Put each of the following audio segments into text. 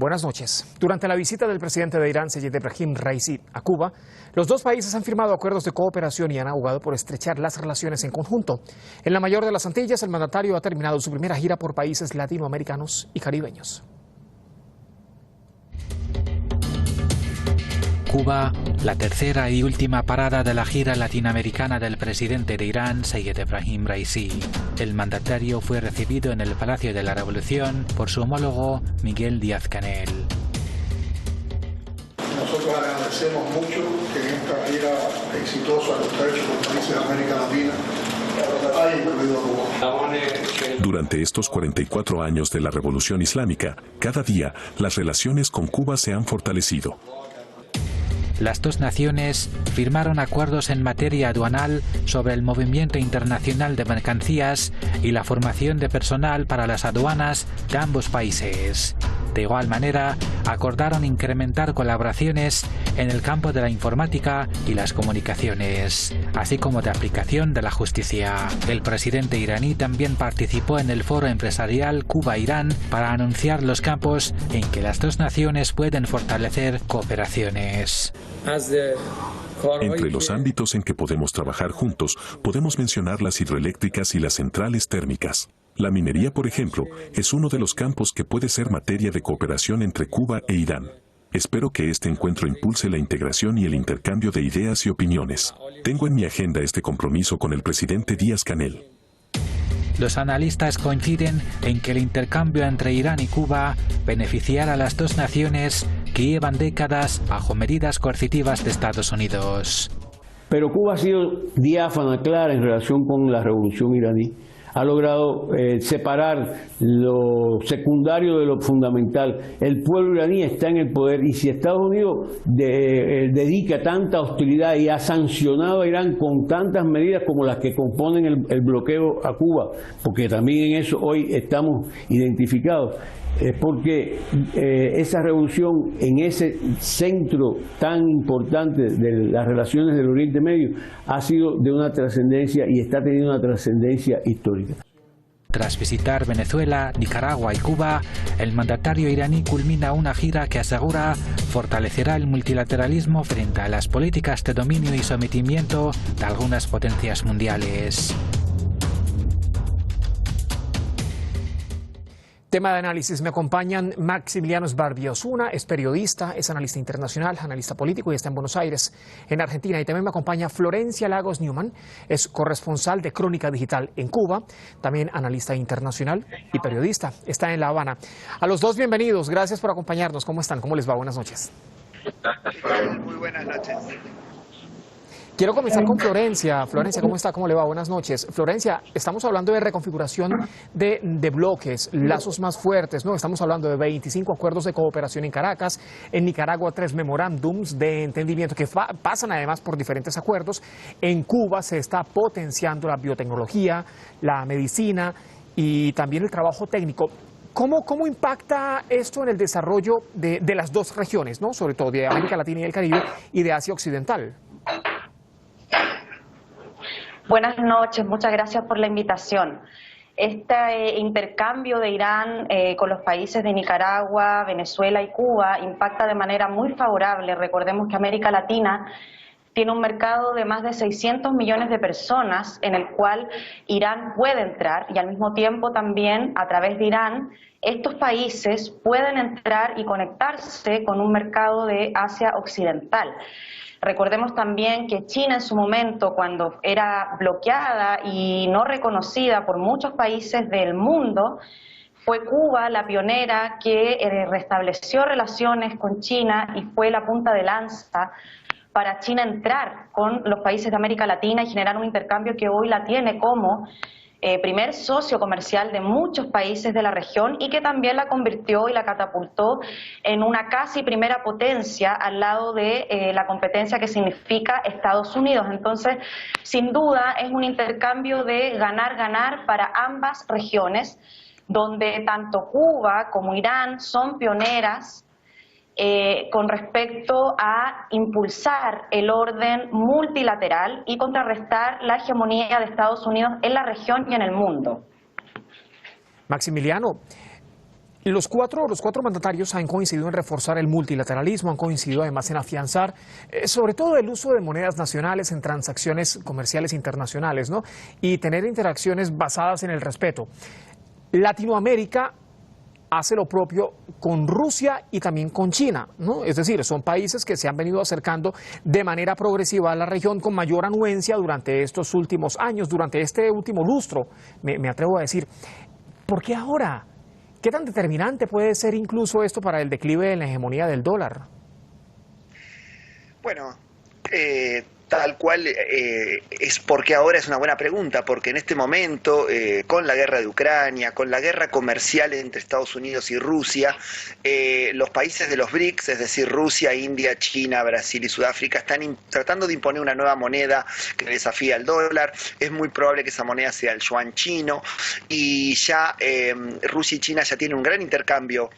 Buenas noches. Durante la visita del presidente de Irán, Seyed Ebrahim Raisi, a Cuba, los dos países han firmado acuerdos de cooperación y han abogado por estrechar las relaciones en conjunto. En la mayor de las Antillas, el mandatario ha terminado su primera gira por países latinoamericanos y caribeños. Cuba, la tercera y última parada de la gira latinoamericana del presidente de Irán, Seyed Ebrahim Raisi. El mandatario fue recibido en el Palacio de la Revolución por su homólogo Miguel Díaz-Canel. Nosotros agradecemos mucho que en esta gira exitosa que está hecho por países de América Latina haya incluido a Cuba. Durante estos 44 años de la Revolución Islámica, cada día las relaciones con Cuba se han fortalecido. Las dos naciones firmaron acuerdos en materia aduanal sobre el movimiento internacional de mercancías y la formación de personal para las aduanas de ambos países. De igual manera, acordaron incrementar colaboraciones en el campo de la informática y las comunicaciones, así como de aplicación de la justicia. El presidente iraní también participó en el foro empresarial Cuba-Irán para anunciar los campos en que las dos naciones pueden fortalecer cooperaciones. Entre los ámbitos en que podemos trabajar juntos, podemos mencionar las hidroeléctricas y las centrales térmicas. La minería, por ejemplo, es uno de los campos que puede ser materia de cooperación entre Cuba e Irán. Espero que este encuentro impulse la integración y el intercambio de ideas y opiniones. Tengo en mi agenda este compromiso con el presidente Díaz-Canel. Los analistas coinciden en que el intercambio entre Irán y Cuba beneficiará a las dos naciones que llevan décadas bajo medidas coercitivas de Estados Unidos. Pero Cuba ha sido diáfana, clara en relación con la revolución iraní. Ha logrado separar lo secundario de lo fundamental. El pueblo iraní está en el poder y si Estados Unidos dedica tanta hostilidad y ha sancionado a Irán con tantas medidas como las que componen el bloqueo a Cuba, porque también en eso hoy estamos identificados, es porque esa revolución en ese centro tan importante de las relaciones del Oriente Medio ha sido de una trascendencia y está teniendo una trascendencia histórica. Tras visitar Venezuela, Nicaragua y Cuba, el mandatario iraní culmina una gira que asegura fortalecerá el multilateralismo frente a las políticas de dominio y sometimiento de algunas potencias mundiales. Tema de análisis, me acompañan Maximiliano Sbarbi Osuna, es periodista, es analista internacional, analista político y está en Buenos Aires, en Argentina. Y también me acompaña Florencia Lagos Newman, es corresponsal de Crónica Digital en Cuba, también analista internacional y periodista, está en La Habana. A los dos bienvenidos, gracias por acompañarnos. ¿Cómo están? ¿Cómo les va? Buenas noches. Muy buenas noches. Quiero comenzar con Florencia. Florencia, ¿cómo está? ¿Cómo le va? Buenas noches. Florencia, estamos hablando de reconfiguración de bloques, lazos más fuertes, ¿no? Estamos hablando de 25 acuerdos de cooperación en Caracas, en Nicaragua 3 memorándums de entendimiento que pasan además por diferentes acuerdos. En Cuba se está potenciando la biotecnología, la medicina y también el trabajo técnico. ¿Cómo impacta esto en el desarrollo de las dos regiones, ¿no? Sobre todo de América Latina y el Caribe y de Asia Occidental? Buenas noches, muchas gracias por la invitación. Este intercambio de Irán con los países de Nicaragua, Venezuela y Cuba impacta de manera muy favorable. Recordemos que América Latina tiene un mercado de más de 600 millones de personas en el cual Irán puede entrar y al mismo tiempo también a través de Irán estos países pueden entrar y conectarse con un mercado de Asia Occidental. Recordemos también que China en su momento, cuando era bloqueada y no reconocida por muchos países del mundo, fue Cuba la pionera que restableció relaciones con China y fue la punta de lanza para China entrar con los países de América Latina y generar un intercambio que hoy la tiene como primer socio comercial de muchos países de la región y que también la convirtió y la catapultó en una casi primera potencia al lado de la competencia que significa Estados Unidos. Entonces, sin duda, es un intercambio de ganar-ganar para ambas regiones, donde tanto Cuba como Irán son pioneras con respecto a impulsar el orden multilateral y contrarrestar la hegemonía de Estados Unidos en la región y en el mundo. Maximiliano, Los cuatro mandatarios han coincidido en reforzar el multilateralismo, han coincidido además en afianzar sobre todo el uso de monedas nacionales en transacciones comerciales internacionales, ¿no? Y tener interacciones basadas en el respeto. Latinoamérica hace lo propio con Rusia y también con China, ¿no? Es decir, son países que se han venido acercando de manera progresiva a la región con mayor anuencia durante estos últimos años, durante este último lustro, me atrevo a decir. ¿Por qué ahora? ¿Qué tan determinante puede ser incluso esto para el declive de la hegemonía del dólar? Bueno, tal cual es porque ahora es una buena pregunta, porque en este momento, con la guerra de Ucrania, con la guerra comercial entre Estados Unidos y Rusia, los países de los BRICS, es decir, Rusia, India, China, Brasil y Sudáfrica, están tratando de imponer una nueva moneda que desafía al dólar. Es muy probable que esa moneda sea el yuan chino, y ya Rusia y China ya tienen un gran intercambio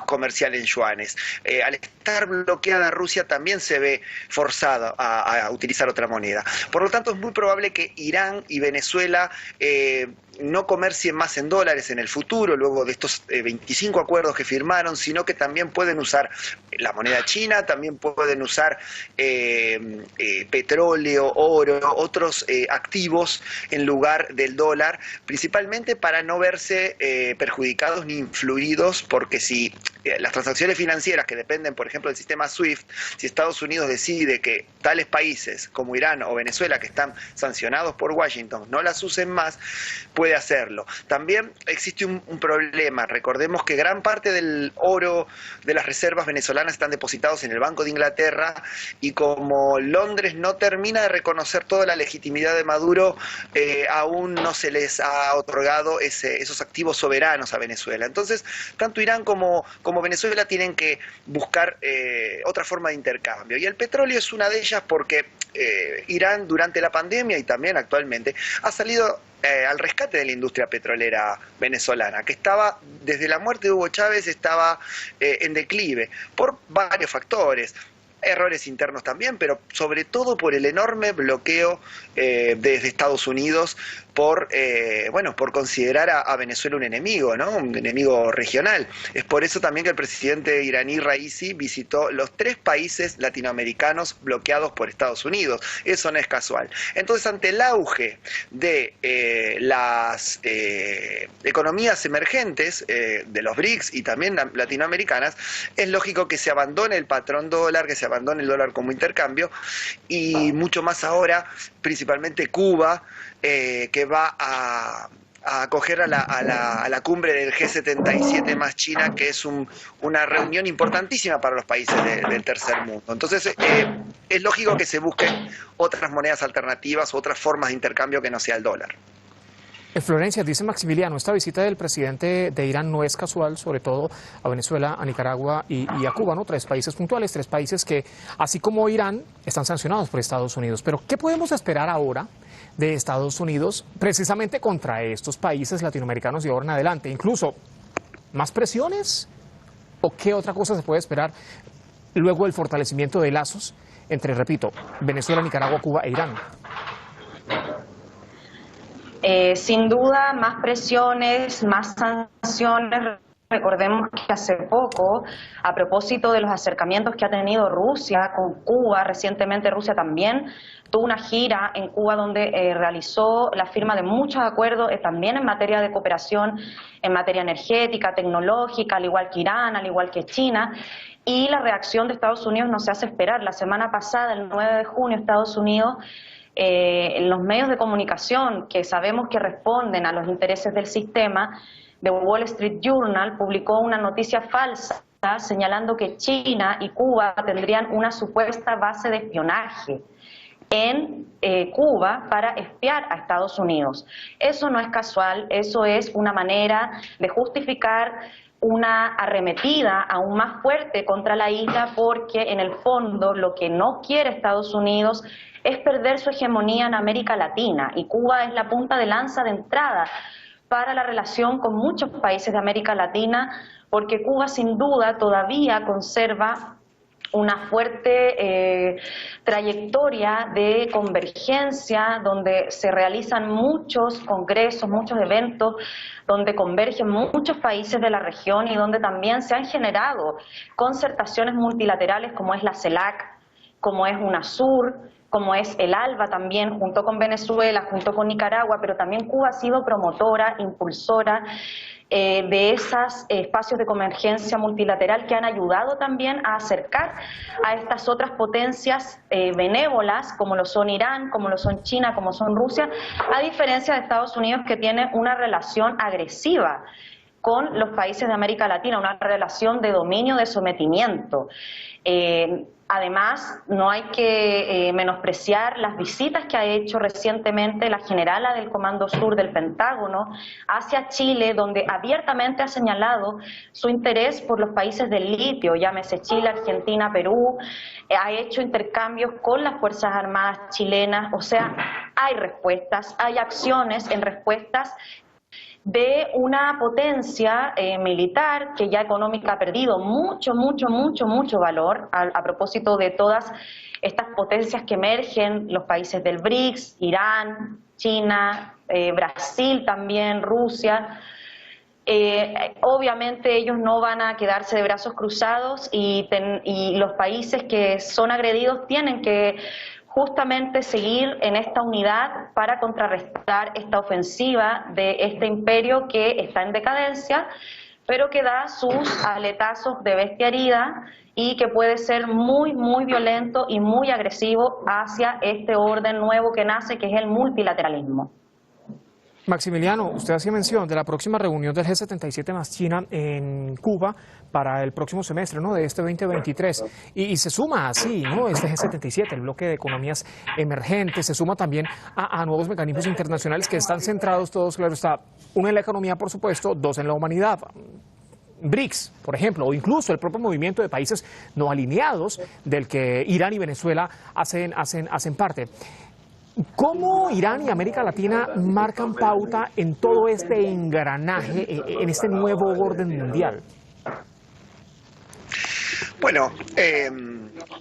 comercial en yuanes. Al estar bloqueada Rusia también se ve forzada a utilizar otra moneda. Por lo tanto, es muy probable que Irán y Venezuela no comercien más en dólares en el futuro, luego de estos 25 acuerdos que firmaron, sino que también pueden usar la moneda china, también pueden usar petróleo, oro, otros activos en lugar del dólar, principalmente para no verse perjudicados ni influidos, porque si las transacciones financieras que dependen, por ejemplo, del sistema SWIFT, si Estados Unidos decide que tales países como Irán o Venezuela, que están sancionados por Washington, no las usen más, puede hacerlo. También existe un problema. Recordemos que gran parte del oro de las reservas venezolanas están depositados en el Banco de Inglaterra, y como Londres no termina de reconocer toda la legitimidad de Maduro, aún no se les ha otorgado esos activos soberanos a Venezuela. Entonces, tanto Irán como Venezuela tienen que buscar otra forma de intercambio. Y el petróleo es una de ellas, porque Irán durante la pandemia y también actualmente ha salido al rescate de la industria petrolera venezolana, que estaba, desde la muerte de Hugo Chávez, estaba en declive por varios factores. Errores internos también, pero sobre todo por el enorme bloqueo desde Estados Unidos por considerar a Venezuela un enemigo, ¿no? Un enemigo regional. Es por eso también que el presidente iraní Raisi visitó los 3 países latinoamericanos bloqueados por Estados Unidos. Eso no es casual. Entonces, ante el auge de las economías emergentes de los BRICS y también latinoamericanas, es lógico que se abandone el patrón dólar, que se abandone el dólar como intercambio, y mucho más ahora, principalmente Cuba, que va a acoger a la cumbre del G77 más China, que es una reunión importantísima para los países del tercer mundo. Entonces, es lógico que se busquen otras monedas alternativas, otras formas de intercambio que no sea el dólar. Florencia, dice Maximiliano, esta visita del presidente de Irán no es casual, sobre todo a Venezuela, a Nicaragua y a Cuba, ¿no? 3 países puntuales, 3 países que, así como Irán, están sancionados por Estados Unidos. Pero, ¿qué podemos esperar ahora de Estados Unidos precisamente contra estos países latinoamericanos y ahora en adelante? ¿Incluso más presiones? ¿O qué otra cosa se puede esperar luego del fortalecimiento de lazos entre, repito, Venezuela, Nicaragua, Cuba e Irán? Sin duda, más presiones, más sanciones. Recordemos que hace poco, a propósito de los acercamientos que ha tenido Rusia con Cuba, recientemente Rusia también tuvo una gira en Cuba donde realizó la firma de muchos acuerdos también en materia de cooperación, en materia energética, tecnológica, al igual que Irán, al igual que China. Y la reacción de Estados Unidos no se hace esperar. La semana pasada, el 9 de junio, Estados Unidos, en los medios de comunicación que sabemos que responden a los intereses del sistema, The Wall Street Journal publicó una noticia falsa señalando que China y Cuba tendrían una supuesta base de espionaje en Cuba para espiar a Estados Unidos. Eso no es casual, eso es una manera de justificar una arremetida aún más fuerte contra la isla, porque en el fondo lo que no quiere Estados Unidos es perder su hegemonía en América Latina, y Cuba es la punta de lanza de entrada para la relación con muchos países de América Latina, porque Cuba sin duda todavía conserva una fuerte trayectoria de convergencia donde se realizan muchos congresos, muchos eventos, donde convergen muchos países de la región y donde también se han generado concertaciones multilaterales como es la CELAC, como es UNASUR, como es el ALBA también, junto con Venezuela, junto con Nicaragua, pero también Cuba ha sido promotora, impulsora de esos espacios de convergencia multilateral que han ayudado también a acercar a estas otras potencias benévolas, como lo son Irán, como lo son China, como son Rusia, a diferencia de Estados Unidos, que tiene una relación agresiva con los países de América Latina, una relación de dominio, de sometimiento. Además, no hay que menospreciar las visitas que ha hecho recientemente la generala del Comando Sur del Pentágono hacia Chile, donde abiertamente ha señalado su interés por los países del litio, llámese Chile, Argentina, Perú, ha hecho intercambios con las Fuerzas Armadas chilenas, o sea, hay respuestas, hay acciones en respuestas de una potencia militar que ya económica ha perdido mucho valor a propósito de todas estas potencias que emergen, los países del BRICS, Irán, China, Brasil también, Rusia. Obviamente ellos no van a quedarse de brazos cruzados y los países que son agredidos tienen que justamente seguir en esta unidad para contrarrestar esta ofensiva de este imperio que está en decadencia, pero que da sus aletazos de bestia herida y que puede ser muy violento y muy agresivo hacia este orden nuevo que nace, que es el multilateralismo. Maximiliano, usted hacía mención de la próxima reunión del G77 más China en Cuba para el próximo semestre, ¿no?, de este 2023. Y se suma así, ¿no?, este G77, el bloque de economías emergentes, se suma también a nuevos mecanismos internacionales que están centrados todos, claro está, uno en la economía, por supuesto, dos en la humanidad. BRICS, por ejemplo, o incluso el propio movimiento de países no alineados del que Irán y Venezuela hacen parte. ¿Cómo Irán y América Latina marcan pauta en todo este engranaje, en este nuevo orden mundial? Bueno,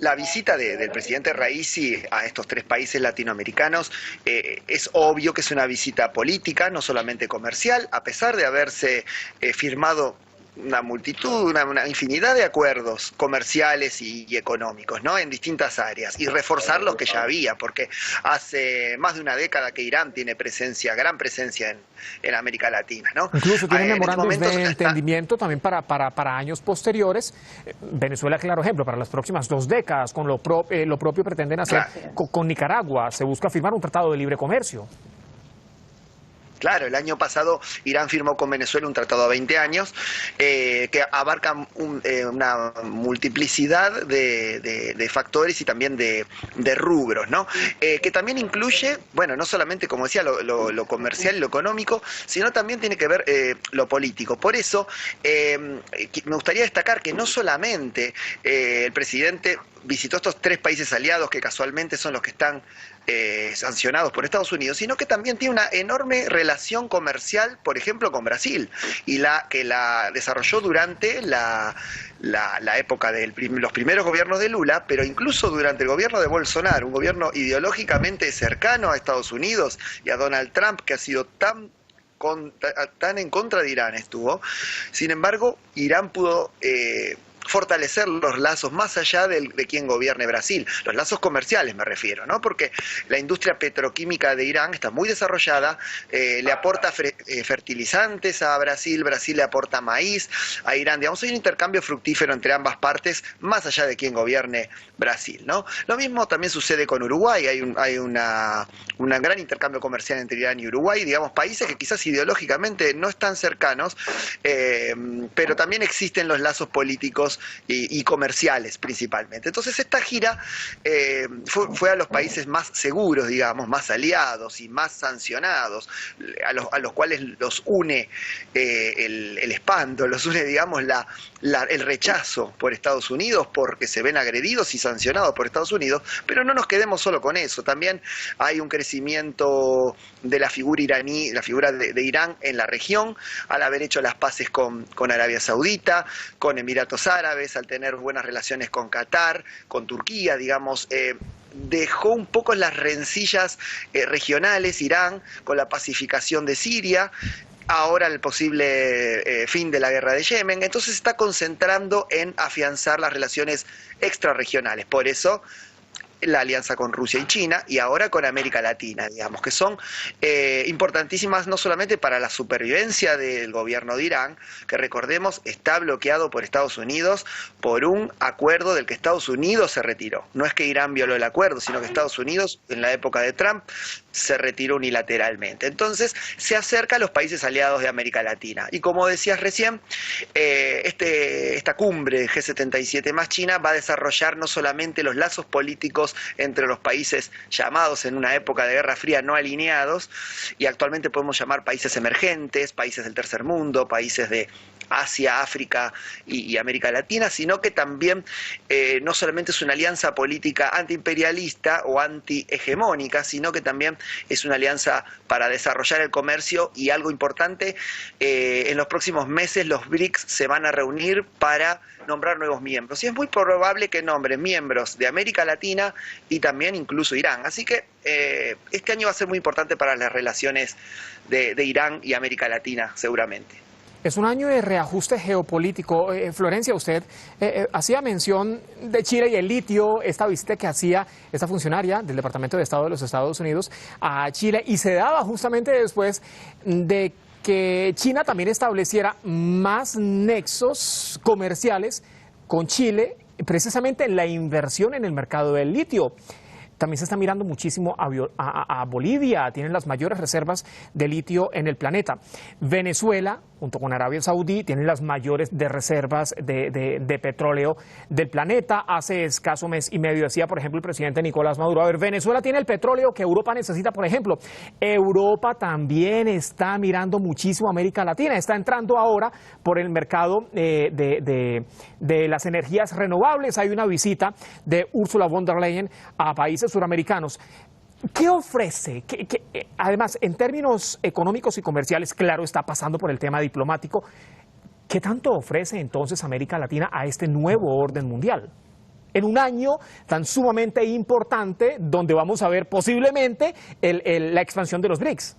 la visita del presidente Raisi a estos tres países latinoamericanos es obvio que es una visita política, no solamente comercial, a pesar de haberse firmado una multitud, una infinidad de acuerdos comerciales y económicos, ¿no?, en distintas áreas, y reforzar los que ya había, porque hace más de una década que Irán tiene gran presencia en América Latina, ¿no? Incluso tiene memorandos de entendimiento también para años posteriores. Venezuela, claro ejemplo, para las próximas 2 décadas, con lo propio pretenden hacer con Nicaragua. Se busca firmar un tratado de libre comercio. Claro, el año pasado Irán firmó con Venezuela un tratado a 20 años que abarca una multiplicidad de factores y también de rubros, ¿no? Que también incluye, bueno, no solamente, como decía, lo comercial y lo económico, sino también tiene que ver lo político. Por eso me gustaría destacar que no solamente el presidente visitó estos 3 países aliados, que casualmente son los que están sancionados por Estados Unidos, sino que también tiene una enorme relación comercial, por ejemplo, con Brasil, y que la desarrolló durante la época de los primeros gobiernos de Lula, pero incluso durante el gobierno de Bolsonaro, un gobierno ideológicamente cercano a Estados Unidos y a Donald Trump, que ha sido tan en contra de Irán estuvo. Sin embargo, Irán pudo fortalecer los lazos más allá de quien gobierne Brasil, los lazos comerciales me refiero, ¿no? Porque la industria petroquímica de Irán está muy desarrollada, le aporta fertilizantes a Brasil, Brasil le aporta maíz a Irán, digamos, hay un intercambio fructífero entre ambas partes, más allá de quien gobierne Brasil, ¿no? Lo mismo también sucede con Uruguay, hay un gran intercambio comercial entre Irán y Uruguay, digamos, países que quizás ideológicamente no están cercanos, pero también existen los lazos políticos y comerciales principalmente. Entonces esta gira fue a los países más seguros, digamos, más aliados y más sancionados, a los cuales los une el espanto, los une, digamos, el rechazo por Estados Unidos, porque se ven agredidos y sancionados por Estados Unidos, pero no nos quedemos solo con eso, también hay un crecimiento de la figura iraní, la figura de Irán en la región, al haber hecho las paces con Arabia Saudita, con Emiratos Árabes, al tener buenas relaciones con Qatar, con Turquía, digamos, dejó un poco las rencillas regionales, Irán, con la pacificación de Siria, ahora el posible fin de la guerra de Yemen. Entonces se está concentrando en afianzar las relaciones extrarregionales. Por eso la alianza con Rusia y China, y ahora con América Latina, digamos, que son importantísimas no solamente para la supervivencia del gobierno de Irán, que recordemos está bloqueado por Estados Unidos por un acuerdo del que Estados Unidos se retiró. No es que Irán violó el acuerdo, sino que Estados Unidos, en la época de Trump, se retiró unilateralmente. Entonces se acerca a los países aliados de América Latina. Y como decías recién, esta cumbre G77 más China va a desarrollar no solamente los lazos políticos entre los países llamados en una época de Guerra Fría no alineados, y actualmente podemos llamar países emergentes, países del tercer mundo, países de Asia, África y América Latina, sino que también no solamente es una alianza política antiimperialista o antihegemónica, sino que también es una alianza para desarrollar el comercio, y algo importante, en los próximos meses los BRICS se van a reunir para nombrar nuevos miembros, y es muy probable que nombren miembros de América Latina y también incluso Irán. Así que este año va a ser muy importante para las relaciones de Irán y América Latina, seguramente. Es un año de reajuste geopolítico. Florencia, usted hacía mención de Chile y el litio, esta visita que hacía esta funcionaria del Departamento de Estado de los Estados Unidos a Chile, y se daba justamente después de que China también estableciera más nexos comerciales con Chile, precisamente en la inversión en el mercado del litio. También se está mirando muchísimo a Bolivia, tienen las mayores reservas de litio en el planeta. Venezuela, junto con Arabia Saudí, tienen las mayores de reservas de petróleo del planeta. Hace escaso mes y medio decía, por ejemplo, el presidente Nicolás Maduro, a ver, Venezuela tiene el petróleo que Europa necesita, por ejemplo. Europa también está mirando muchísimo a América Latina, está entrando ahora por el mercado de las energías renovables. Hay una visita de Ursula von der Leyen a países suramericanos. ¿Qué ofrece? Además, en términos económicos y comerciales, claro, está pasando por el tema diplomático. ¿Qué tanto ofrece entonces América Latina a este nuevo orden mundial? En un año tan sumamente importante, donde vamos a ver posiblemente la expansión de los BRICS.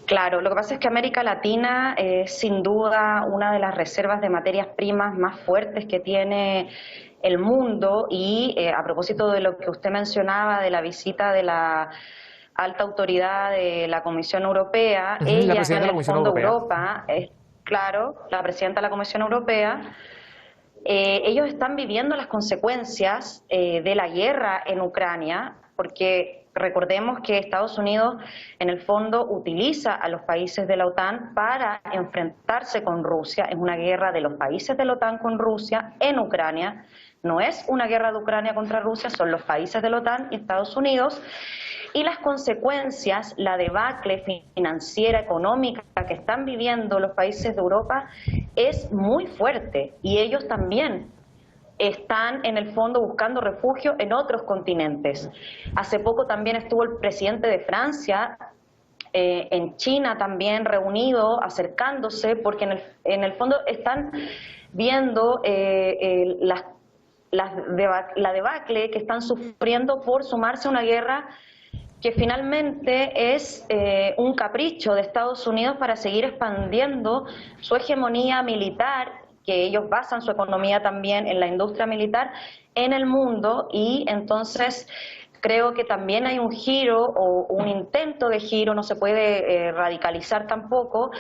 Claro, lo que pasa es que América Latina es sin duda una de las reservas de materias primas más fuertes que tiene el mundo, y a propósito de lo que usted mencionaba de la visita de la alta autoridad de la Comisión Europea, ella en el Fondo Europa, claro, la presidenta de la Comisión Europea, ellos están viviendo las consecuencias de la guerra en Ucrania, porque recordemos que Estados Unidos en el fondo utiliza a los países de la OTAN para enfrentarse con Rusia. Es una guerra de los países de la OTAN con Rusia en Ucrania. No es una guerra de Ucrania contra Rusia, son los países de la OTAN y Estados Unidos. Y las consecuencias, la debacle financiera, económica que están viviendo los países de Europa es muy fuerte, y ellos también están en el fondo buscando refugio en otros continentes. Hace poco también estuvo el presidente de Francia en China también reunido, acercándose, porque en el fondo están viendo la debacle que están sufriendo por sumarse a una guerra que finalmente es un capricho de Estados Unidos para seguir expandiendo su hegemonía militar, que ellos basan su economía también en la industria militar en el mundo. Y entonces creo que también hay un giro o un intento de giro, no se puede radicalizar tampoco,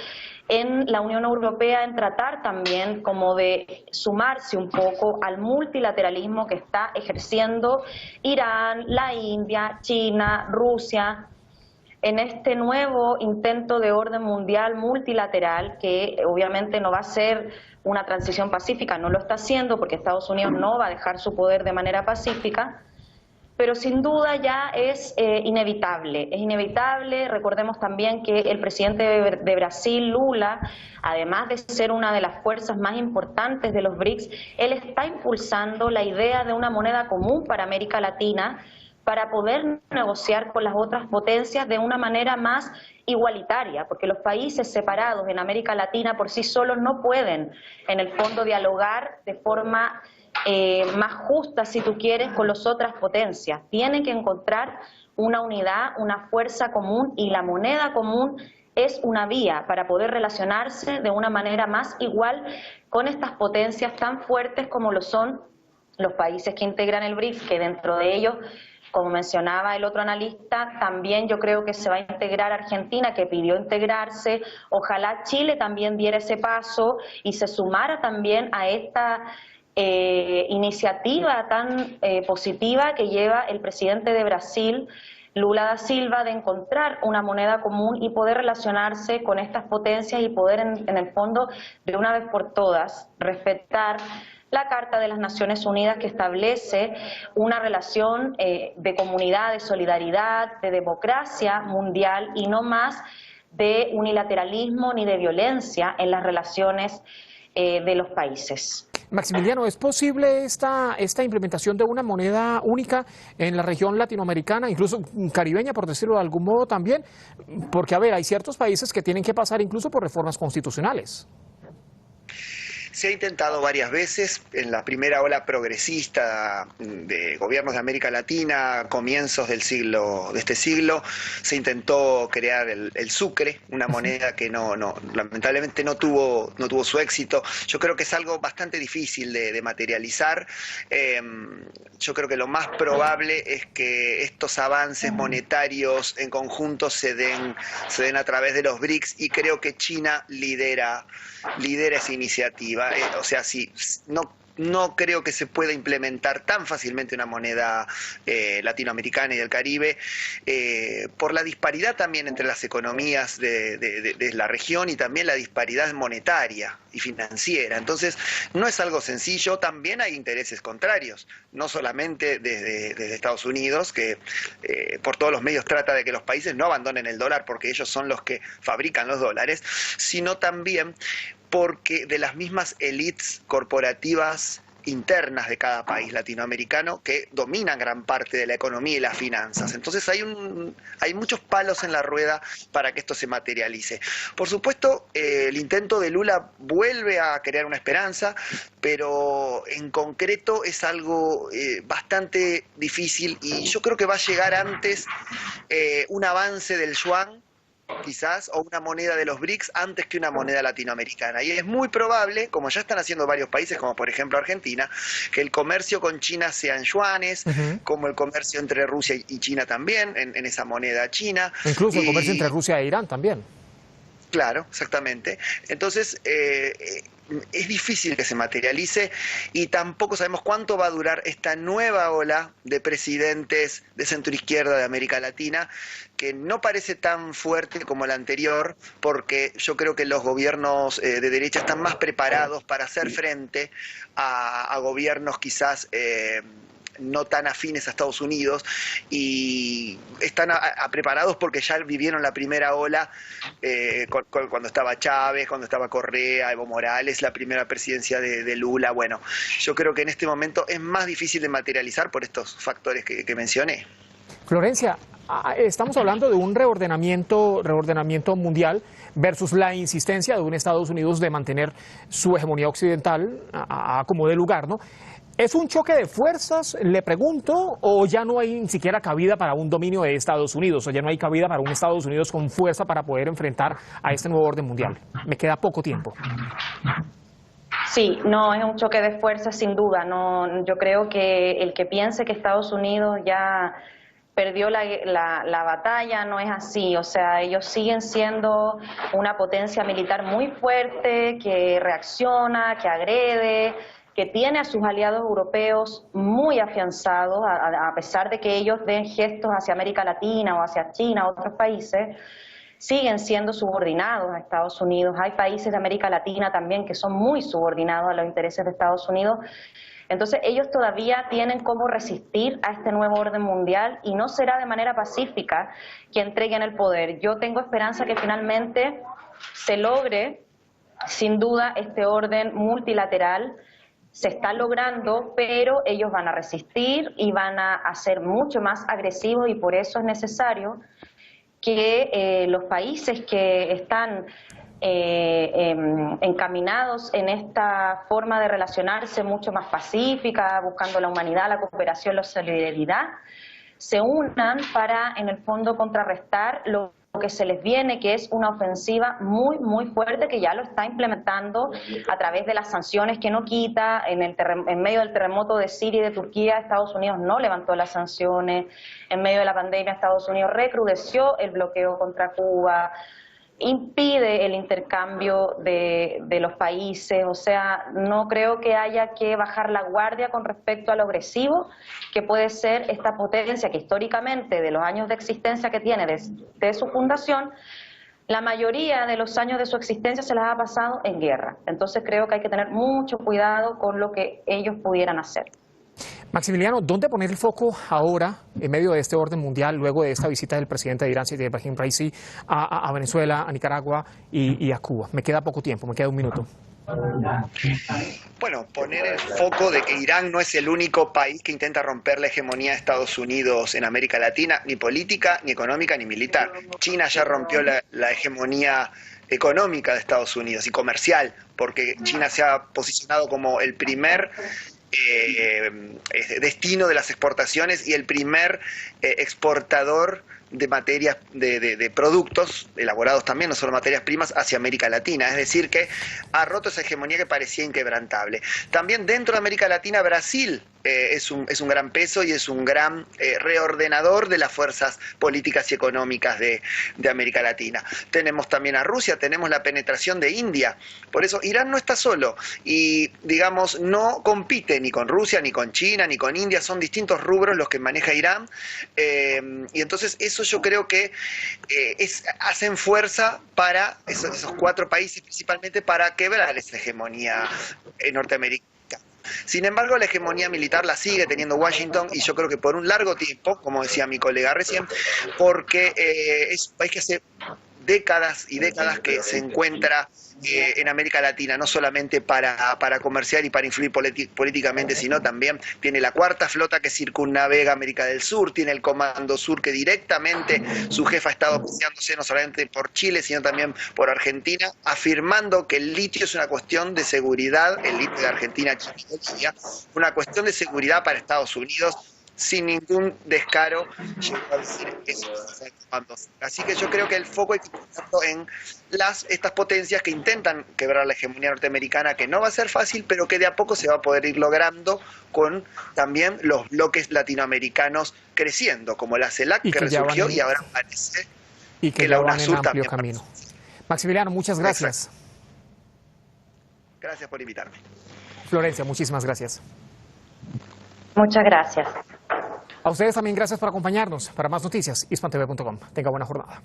en la Unión Europea, en tratar también como de sumarse un poco al multilateralismo que está ejerciendo Irán, la India, China, Rusia, en este nuevo intento de orden mundial multilateral, que obviamente no va a ser una transición pacífica, no lo está haciendo porque Estados Unidos no va a dejar su poder de manera pacífica, pero sin duda ya es inevitable. Es inevitable. Recordemos también que el presidente de Brasil, Lula, además de ser una de las fuerzas más importantes de los BRICS, él está impulsando la idea de una moneda común para América Latina, para poder negociar con las otras potencias de una manera más igualitaria, porque los países separados en América Latina por sí solos no pueden, en el fondo, dialogar de forma más justa, si tú quieres, con las otras potencias. Tiene que encontrar una unidad, una fuerza común, y la moneda común es una vía para poder relacionarse de una manera más igual con estas potencias tan fuertes como lo son los países que integran el BRICS, que dentro de ellos, como mencionaba el otro analista, también yo creo que se va a integrar Argentina, que pidió integrarse. Ojalá Chile también diera ese paso y se sumara también a esta iniciativa tan positiva que lleva el presidente de Brasil, Lula da Silva, de encontrar una moneda común y poder relacionarse con estas potencias y poder en el fondo de una vez por todas respetar la Carta de las Naciones Unidas, que establece una relación de comunidad, de solidaridad, de democracia mundial, y no más de unilateralismo ni de violencia en las relaciones de los países. Maximiliano, ¿es posible esta implementación de una moneda única en la región latinoamericana, incluso caribeña, por decirlo de algún modo también? Porque, a ver, hay ciertos países que tienen que pasar incluso por reformas constitucionales. Se ha intentado varias veces en la primera ola progresista de gobiernos de América Latina, comienzos de este siglo. Se intentó crear el sucre, una moneda que lamentablemente no tuvo su éxito. Yo creo que es algo bastante difícil de materializar. Yo creo que lo más probable es que estos avances monetarios en conjunto se den a través de los BRICS, y creo que China lidera esa iniciativa. O sea, sí, no creo que se pueda implementar tan fácilmente una moneda latinoamericana y del Caribe, por la disparidad también entre las economías de la región, y también la disparidad monetaria y financiera. Entonces, no es algo sencillo. También hay intereses contrarios, no solamente desde Estados Unidos, que por todos los medios trata de que los países no abandonen el dólar porque ellos son los que fabrican los dólares, sino también porque de las mismas élites corporativas internas de cada país latinoamericano que dominan gran parte de la economía y las finanzas. Entonces hay muchos palos en la rueda para que esto se materialice. Por supuesto, el intento de Lula vuelve a crear una esperanza, pero en concreto es algo bastante difícil, y yo creo que va a llegar antes un avance del yuan, quizás, o una moneda de los BRICS, antes que una moneda latinoamericana. Y es muy probable, como ya están haciendo varios países, como por ejemplo Argentina, que el comercio con China sea en yuanes, como el comercio entre Rusia y China también, en esa moneda china. Incluso el comercio entre Rusia e Irán también. Claro, exactamente. Entonces, es difícil que se materialice, y tampoco sabemos cuánto va a durar esta nueva ola de presidentes de centroizquierda de América Latina, que no parece tan fuerte como la anterior, porque yo creo que los gobiernos de derecha están más preparados para hacer frente a gobiernos quizás no tan afines a Estados Unidos, y están preparados porque ya vivieron la primera ola cuando estaba Chávez, cuando estaba Correa, Evo Morales, la primera presidencia de Lula. Bueno, yo creo que en este momento es más difícil de materializar por estos factores que mencioné. Florencia, estamos hablando de un reordenamiento mundial versus la insistencia de un Estados Unidos de mantener su hegemonía occidental a como dé lugar, ¿no? ¿Es un choque de fuerzas, le pregunto, o ya no hay ni siquiera cabida para un dominio de Estados Unidos, o ya no hay cabida para un Estados Unidos con fuerza para poder enfrentar a este nuevo orden mundial? Me queda poco tiempo. Sí, no, es un choque de fuerzas sin duda. No, yo creo que el que piense que Estados Unidos ya perdió la batalla no es así. O sea, ellos siguen siendo una potencia militar muy fuerte, que reacciona, que agrede, que tiene a sus aliados europeos muy afianzados, a pesar de que ellos den gestos hacia América Latina o hacia China o otros países, siguen siendo subordinados a Estados Unidos. Hay países de América Latina también que son muy subordinados a los intereses de Estados Unidos. Entonces ellos todavía tienen cómo resistir a este nuevo orden mundial, y no será de manera pacífica que entreguen el poder. Yo tengo esperanza que finalmente se logre, sin duda, este orden multilateral. Se está logrando, pero ellos van a resistir y van a ser mucho más agresivos, y por eso es necesario que los países que están encaminados en esta forma de relacionarse mucho más pacífica, buscando la humanidad, la cooperación, la solidaridad, se unan para, en el fondo, contrarrestar lo que se les viene, que es una ofensiva muy, muy fuerte, que ya lo está implementando a través de las sanciones que no quita. En medio del terremoto de Siria y de Turquía, Estados Unidos no levantó las sanciones. En medio de la pandemia, Estados Unidos recrudeció el bloqueo contra Cuba, impide el intercambio de los países. O sea, no creo que haya que bajar la guardia con respecto a lo agresivo que puede ser esta potencia que históricamente, de los años de existencia que tiene desde su fundación, la mayoría de los años de su existencia se las ha pasado en guerra. Entonces creo que hay que tener mucho cuidado con lo que ellos pudieran hacer. Maximiliano, ¿dónde poner el foco ahora en medio de este orden mundial, luego de esta visita del presidente de Irán, Ebrahim Raisi, a Venezuela, a Nicaragua y a Cuba? Me queda poco tiempo, me queda un minuto. Bueno, poner el foco de que Irán no es el único país que intenta romper la hegemonía de Estados Unidos en América Latina, ni política, ni económica, ni militar. China ya rompió la hegemonía económica de Estados Unidos y comercial, porque China se ha posicionado como el primer destino de las exportaciones y el primer exportador de materias, de productos elaborados también, no solo materias primas, hacia América Latina. Es decir, que ha roto esa hegemonía que parecía inquebrantable. También dentro de América Latina, Brasil es un gran peso y es un gran reordenador de las fuerzas políticas y económicas de América Latina. Tenemos también a Rusia, tenemos la penetración de India. Por eso Irán no está solo y, digamos, no compite ni con Rusia, ni con China, ni con India. Son distintos rubros los que maneja Irán, y entonces eso yo creo que hacen fuerza para esos cuatro países, principalmente para quebrar esa hegemonía norteamericana. Sin embargo, la hegemonía militar la sigue teniendo Washington, y yo creo que por un largo tiempo, como decía mi colega recién, porque es un país que hace décadas y décadas que se encuentra en América Latina, no solamente para comerciar y para influir políticamente, sino también tiene la cuarta flota que circunnavega América del Sur, tiene el Comando Sur que directamente su jefa ha estado paseándose no solamente por Chile, sino también por Argentina, afirmando que el litio es una cuestión de seguridad, el litio de Argentina, Chile y Bolivia, una cuestión de seguridad para Estados Unidos. Sin ningún descaro llegó a decir eso. Así que yo creo que el foco hay que ponerlo en estas potencias que intentan quebrar la hegemonía norteamericana, que no va a ser fácil, pero que de a poco se va a poder ir logrando con también los bloques latinoamericanos creciendo, como la CELAC, que resurgió, y ahora parece que la UNASUR también. Camino. Maximiliano, muchas gracias. Exacto. Gracias por invitarme. Florencia, muchísimas gracias. Muchas gracias. A ustedes también gracias por acompañarnos. Para más noticias, hispantv.com. Tenga buena jornada.